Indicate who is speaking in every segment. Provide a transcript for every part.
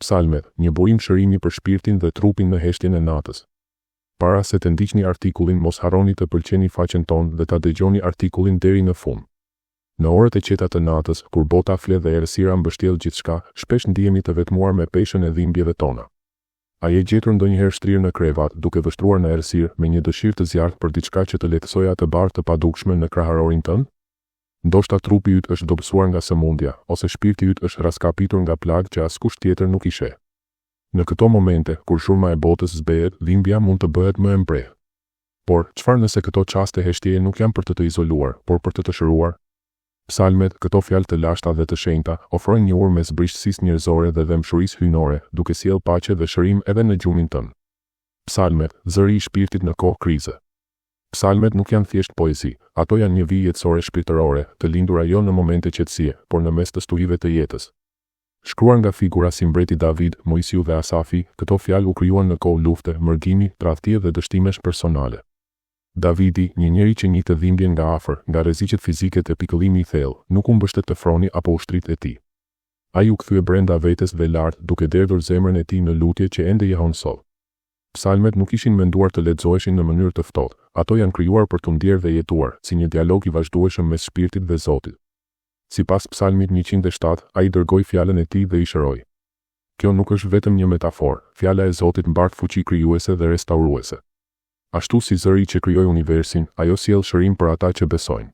Speaker 1: Psalmet, një burim shërimi për shpirtin dhe trupin në heshtjen e natës. Para se të ndiqni artikullin, mos harroni të pëlqeni faqen tonë dhe ta dëgjoni artikullin deri në fund. Në orët e qeta të natës, kur bota flet dhe errësira mbështjell gjithçka, shpesh ndihemi të vetmuar me peshën e dhimbjeve tona. A je gjetur ndonjëherë shtrirë në krevat, duke vështruar në errësirë, me një dëshirë të zjarrt për diçka që të lehtësojë atë barë të padukshme në kraharorin tënd? Ndoshta trupi yt është dobësuar nga sëmundja, ose shpirti yt është raskapitur nga plagë që askush tjetër nuk i sheh. Në këto momente, kur shurma e botës zbehet, dhimbja mund të bëhet më e mprehtë. Por, çfarë nëse këto çaste heshtjeje nuk janë për të izoluar, por për të shëruar? Psalmet, këto fjalë të lashta dhe të shenjta, ofrojnë një urmë zbrishtësisë njerëzore dhe dëmshurisë hyjnore, duke sjellë paqe dhe shërim edhe në gjumin tënd. Psalmet, zëri i shpirtit në kohë krize. Psalmet nuk janë thjesht poezi, ato janë një vijë jetësore shpirtërore, të lindura jo në momente qetësie, por në mes të stuhive të jetës. Shkruar nga figura si mbreti David, Mojsiu dhe Asafi, këto fjalë u krijuan në kohë lufte, mërgimi, tradhtie dhe dështimesh personale. Davidi, një njeri që njihte dhimbjen nga afër, nga rreziqet fizike të pikëllimi i thellë, nuk u mbështet te froni apo ushtrit e tij. Ai u kthye brenda vetes dhe lart, duke derdhur zemrën e tij në lutje që ende jehon sot. Psalmet nuk ishin menduar të lexoheshin në mënyrë të ftohtë, ato janë krijuar për të ndjerë dhe jetuar, si një dialog i vazhdueshëm mes shpirtit dhe Zotit. Sipas Psalmit 107, ai dërgoi fjalën e tij dhe i shëroi. Kjo nuk është vetëm një metaforë, fjala e Zotit mbart fuqi krijuese dhe restauruese. Ashtu si zëri që krijoi universin, ajo sjell shërim për ata që besojnë.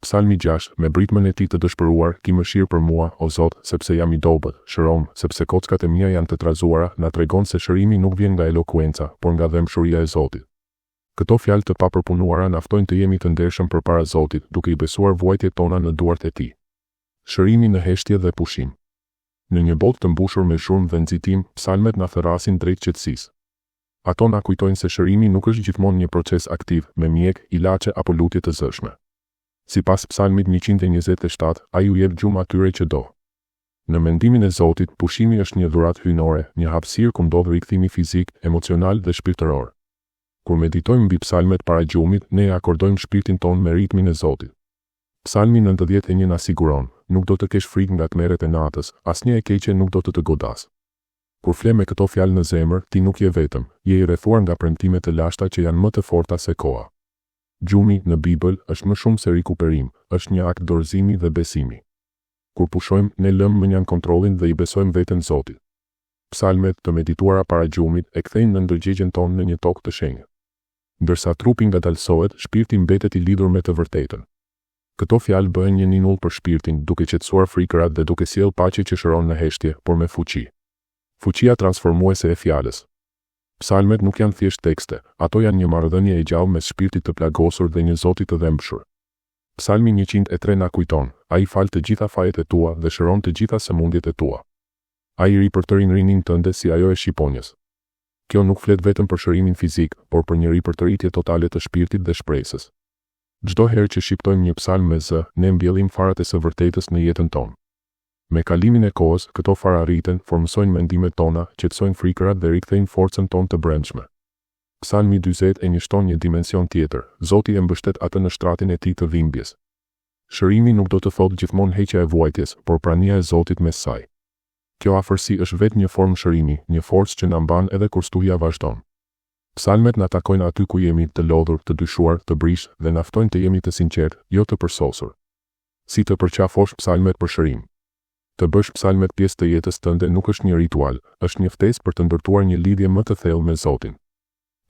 Speaker 1: Psalmi 6, me britmën e tij të dëshpëruar, ki mëshirë për mua, o Zot, sepse jam i dobët, shërom, sepse kockat e mia janë të trazuara, na tregon se shërimi nuk vjen nga elokuenca, por nga dëmshuria e Zotit. Këto fjalë të papërpunuara na ftojnë të jemi të ndershëm përpara Zotit, duke i besuar vuajtjet tona në duart e tij. Shërimi në heshtje dhe pushim. Në një botë të mbushur me zhurmë dhe nxitim, psalmet na therasin drejt qetësisë. Ato na kujtojnë se shërimi nuk është gjithmonë një proces aktiv, me mjek, ilaçe apo lutje të zëshme. Sipas Psalmit 127, ai u jep gjumë atyre që do. Në mendimin e Zotit, pushimi është një dhuratë hyjnore, një hapësirë ku ndodh rikthimi fizik, emocional dhe shpirtëror. Kur meditojmë mbi psalmet para gjumit, ne akordojmë shpirtin ton me ritmin e Zotit. Psalmi 91 na siguron, nuk do të kesh frikë nga tmerret e natës, asnjë e keqe nuk do të godas. Kur fle me këto fjalë në zemër, ti nuk je vetëm, je i rrethuar nga premtime të lashta që janë më të forta se koha. Gjumi në Bibël është më shumë se rikuperim, është një akt dorëzimi dhe besimi. Kur pushojmë, ne lëmë mënjan kontrollin dhe i besojmë veten Zotit. Psalmet të medituara para gjumit e kthejnë në ndërgjegjen tonë në një tokë të shenjtë. Ndërsa trupi ngadalsohet, shpirti mbetet i lidhur me të vërtetën. Këto fjalë bëhen një ninull për shpirtin, duke qetësuar frikërat dhe duke sjellë paqe që shëron në heshtje, por me fuqi. Fuqia transformuese e fjalës. Psalmet nuk janë thjesht tekste, ato janë një marrëdhënie e gjallë mes shpirtit të plagosur dhe një Zoti të dëmshur. Psalmi 103 na kujton, ai fal të gjitha fajet e tua dhe shëron të gjitha sëmundjet e tua. Ai ripërtërin rinin tënde si ajo e shqiponjës. Kjo nuk flet vetëm për shërimin fizik, por për një ripërtëritje totale të shpirtit dhe shpresës. Çdo herë që shqiptojmë një psalm me zë, ne mbjellim farat e së vërtetës në jetën tonë. Me kalimin e kohës, këto fara rriten, formsojnë mendimet tona, qetësojnë frikërat dhe rikthejnë forcën tonë të brendshme. Psalmi 40 e njështon një dimension tjetër, Zoti e mbështet atë në shtratin e tij të dhimbjes. Shërimi nuk do të thotë gjithmonë heqja e vuajtjes, por prania e Zotit mes saj. Kjo afërsi është vetë një formë shërimi, një forcë që na mban edhe kur stuhja vazhdon. Psalmet na takojnë aty ku jemi të lodhur, të dyshuar, të brish dhe na ftojnë të jemi të sinqertë, jo të përsosur. Si të përqafosh psalmet për shërim. Të bësh psalmet pjesë të jetës tënde nuk është një ritual, është një ftesë për të ndërtuar një lidhje më të thellë me Zotin.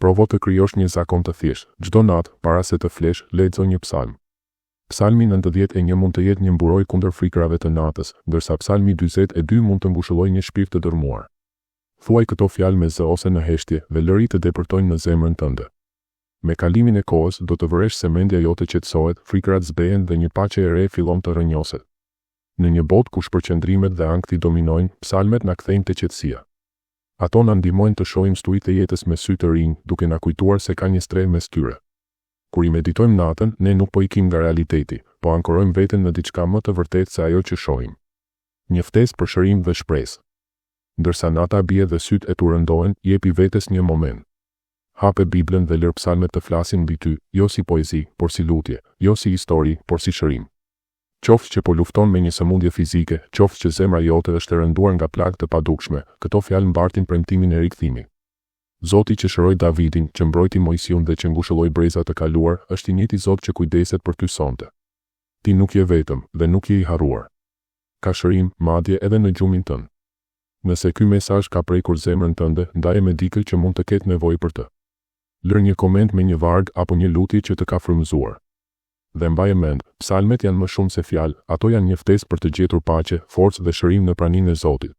Speaker 1: Provo të krijosh një zakon të thjeshtë, çdo natë, para se të flesh, lexo një psalm. Psalmi 91 mund të jetë një mburoj kundër frikërave të natës, ndërsa Psalmi 42 mund të mbushëllojë një shpirt të dërmuar. Thuaj këto fjalë me zë ose në heshtje dhe lëri të depërtojnë në zemrën tënde. Me kalimin e kohës do të vëresh se mendja jote qetësohet, frikërat zbehen dhe një paqe e re fillon të rrënjoset. Në një botë ku shpërqendrimet dhe ankthi dominojnë, psalmet na kthejnë te qetësia. Ato na ndihmojnë të shohim stuhitë e jetës me sy të rinj, duke na kujtuar se ka një strehë mes tyre. Kur i meditojmë natën, ne nuk po ikim nga realiteti, po ankorojmë veten në diçka më të vërtetë se ajo që shohim. Një ftesë për shërim dhe shpresë. Ndërsa nata bie dhe sytë e tu rëndohen, jepi vetes një moment. Hape Biblën dhe lër psalmet të flasin mbi ty, jo si poezi, por si lutje, jo si histori, por si shërim. Qoftë që po lufton me një sëmundje fizike, qoftë që zemra jote është e rënduar nga plagë të padukshme, këto fjalë mbartin premtimin e rikthimit. Zoti që shëroi Davidin, që mbrojti Mojsiun dhe që ngushëlloi brezat të kaluar, është i njëjti Zot që kujdeset për ty sonte. Ti nuk je vetëm dhe nuk je i harruar. Ka shërim, madje edhe në gjumin tënd. Nëse ky mesazh ka prekur zemrën tënde, ndaje me dikë që mund të ketë nevojë për të. Lër një koment me një varg apo një lutje që të ka frymëzuar. Dhe mbaje mend, psalmet janë më shumë se fjalë, ato janë një ftesë për të gjetur paqe, forcë dhe shërim në praninë e Zotit.